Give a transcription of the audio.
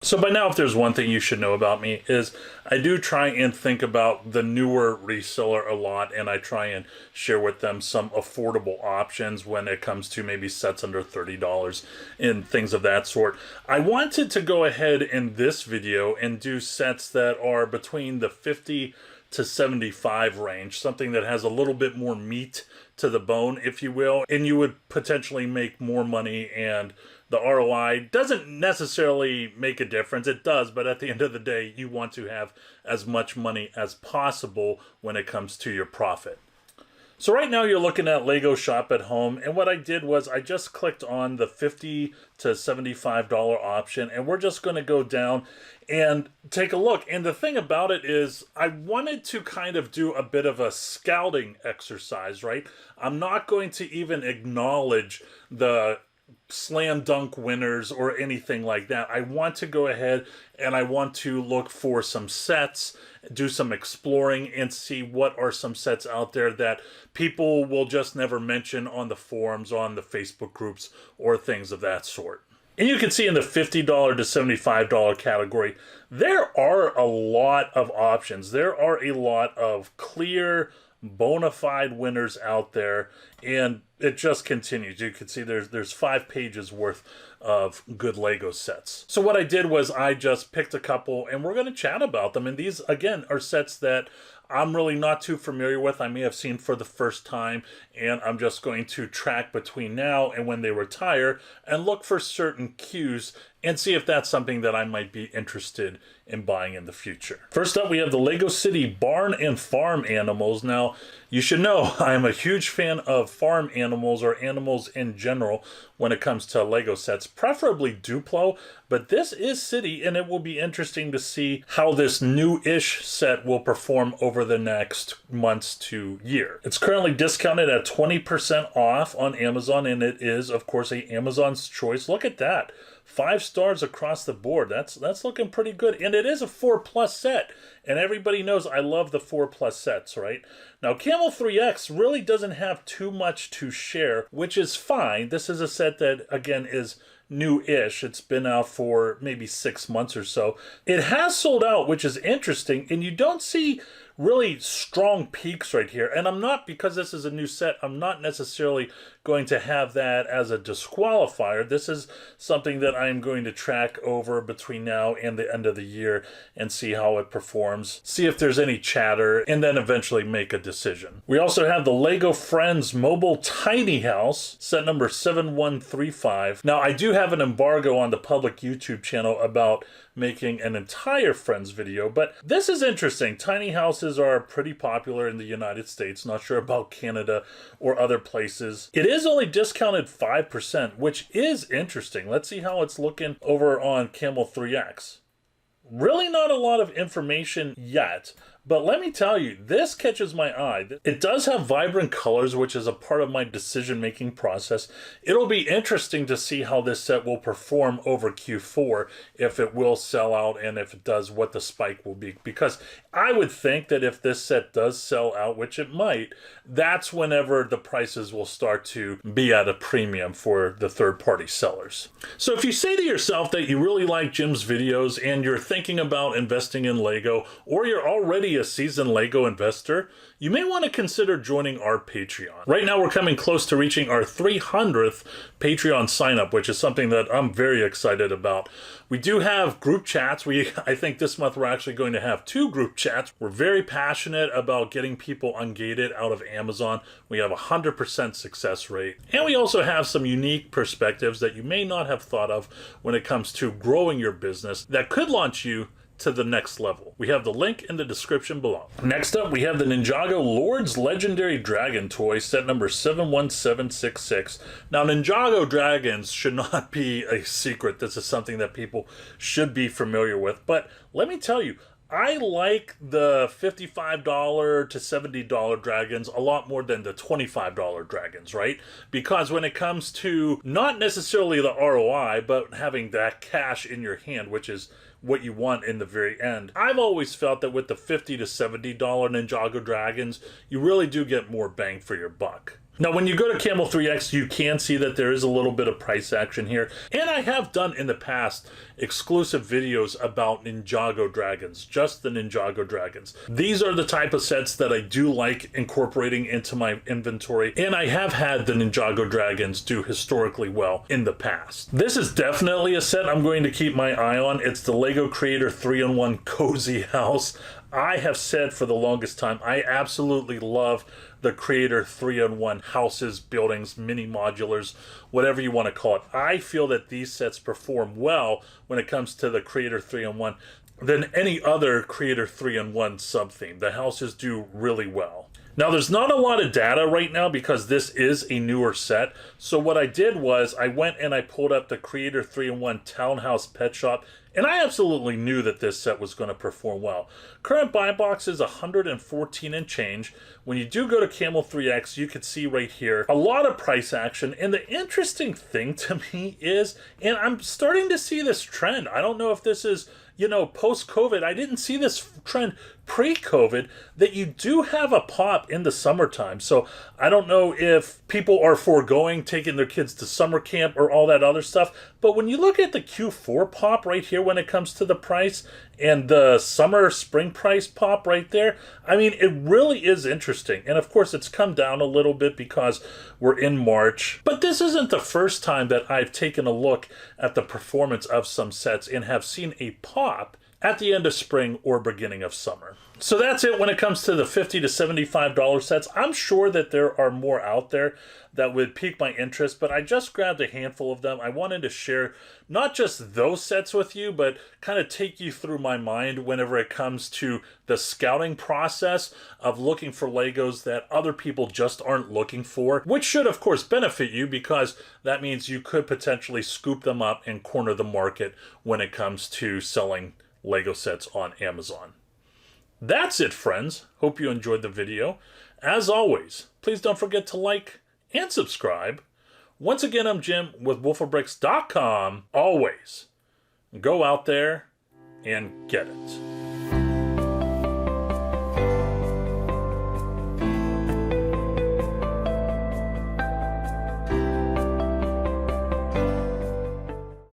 So by now, if there's one thing you should know about me is I do try and think about the newer reseller a lot, and I try and share with them some affordable options when it comes to maybe sets under $30 and things of that sort. I wanted to go ahead in this video and do sets that are between the 50 to 75 range, something that has a little bit more meat to the bone, if you will, and you would potentially make more money, and the ROI doesn't necessarily make a difference. It does, but at the end of the day, you want to have as much money as possible when it comes to your profit. So right now you're looking at Lego Shop at Home, and what I did was I just clicked on the $50 to $75 option, and we're just going to go down and take a look. And the thing about it is I wanted to kind of do a bit of a scouting exercise, right? I'm not going to even acknowledge the slam dunk winners or anything like that. I want to go ahead and I want to look for some sets, do some exploring, and see what are some sets out there that people will just never mention on the forums, on the Facebook groups, or things of that sort. And you can see in the $50 to $75 category, there are a lot of options. There are a lot of clear, bona fide winners out there, and it just continues. You can see there's 5 pages worth of good Lego sets. So what I did was I just picked a couple, and we're going to chat about them. And these, again, are sets that I'm really not too familiar with. I may have seen for the first time, and I'm just going to track between now and when they retire and look for certain cues and see if that's something that I might be interested in buying in the future. First up, we have the Lego City Barn and Farm Animals. Now, you should know I am a huge fan of farm animals, or animals in general, when it comes to Lego sets, preferably Duplo, but this is City, and it will be interesting to see how this new-ish set will perform over the next months to year. It's currently discounted at 20% off on Amazon, and it is, of course, Amazon's choice. Look at that. 5 stars across the board. That's looking pretty good. And it is a 4+ set. And everybody knows I love the 4+ sets, right? Now, Camel 3X really doesn't have too much to share, which is fine. This is a set that, again, is new-ish. It's been out for maybe 6 months or so. It has sold out, which is interesting, and you don't see really strong peaks right here. And I'm not, because this is a new set, I'm not necessarily going to have that as a disqualifier. This is something that I'm going to track over between now and the end of the year and see how it performs, see if there's any chatter, and then eventually make a decision. We also have the Lego Friends Mobile Tiny House, set number 7135. Now, I do have an embargo on the public YouTube channel about making an entire Friends video, but this is interesting. Tiny houses are pretty popular in the United States. Not sure about Canada or other places. It is only discounted 5%, which is interesting. Let's see how it's looking over on Camel 3X. Really not a lot of information yet, but let me tell you, this catches my eye. It does have vibrant colors, which is a part of my decision-making process. It'll be interesting to see how this set will perform over Q4, if it will sell out, and if it does, what the spike will be. Because I would think that if this set does sell out, which it might, that's whenever the prices will start to be at a premium for the third-party sellers. So if you say to yourself that you really like Jim's videos and you're thinking about investing in Lego, or you're already a seasoned Lego investor, you may want to consider joining our Patreon. Right now, we're coming close to reaching our 300th Patreon sign up, which is something that I'm very excited about. We do have group chats. I think this month we're actually going to have 2 group chats. We're very passionate about getting people ungated out of Amazon. We have a 100% success rate. And we also have some unique perspectives that you may not have thought of when it comes to growing your business that could launch you to the next level. We have the link in the description below. Next up, we have the Ninjago Lord's Legendary Dragon toy, set number 71766. Now, Ninjago dragons should not be a secret. This is something that people should be familiar with. But let me tell you, I like the $55 to $70 dragons a lot more than the $25 dragons, right? Because when it comes to not necessarily the ROI, but having that cash in your hand, which is what you want in the very end, I've always felt that with the $50 to $70 Ninjago dragons, you really do get more bang for your buck. Now, when you go to Camel 3X, you can see that there is a little bit of price action here. And I have done in the past exclusive videos about Ninjago dragons, just the Ninjago dragons. These are the type of sets that I do like incorporating into my inventory. And I have had the Ninjago dragons do historically well in the past. This is definitely a set I'm going to keep my eye on. It's the LEGO Creator 3-in-1 Cozy House. I have said for the longest time, I absolutely love the Creator 3-in-1 houses, buildings, mini modulars, whatever you want to call it. I feel that these sets perform well when it comes to the Creator 3-in-1 than any other Creator 3-in-1 sub-theme. The houses do really well. Now, there's not a lot of data right now because this is a newer set. So what I did was I went and I pulled up the Creator 3-in-1 Townhouse Pet Shop, and I absolutely knew that this set was going to perform well. Current buy box is 114 and change. When you do go to Camel 3X, you can see right here a lot of price action. And the interesting thing to me is, and I'm starting to see this trend, I don't know if this is, you know, post-COVID, I didn't see this trend pre-COVID, that you do have a pop in the summertime. So I don't know if people are foregoing taking their kids to summer camp or all that other stuff. But when you look at the Q4 pop right here when it comes to the price and the summer spring price pop right there, I mean, it really is interesting. And of course, it's come down a little bit because we're in March. But this isn't the first time that I've taken a look at the performance of some sets and have seen a pop at the end of spring or beginning of summer. So that's it when it comes to the $50 to $75 sets. I'm sure that there are more out there that would pique my interest, but I just grabbed a handful of them. I wanted to share not just those sets with you, but kind of take you through my mind whenever it comes to the scouting process of looking for Legos that other people just aren't looking for, which should, of course, benefit you because that means you could potentially scoop them up and corner the market when it comes to selling Lego sets on Amazon. That's it, friends. Hope you enjoyed the video. As always, please don't forget to like and subscribe. Once again, I'm Jim with wolfofbricks.com. Always go out there and get it.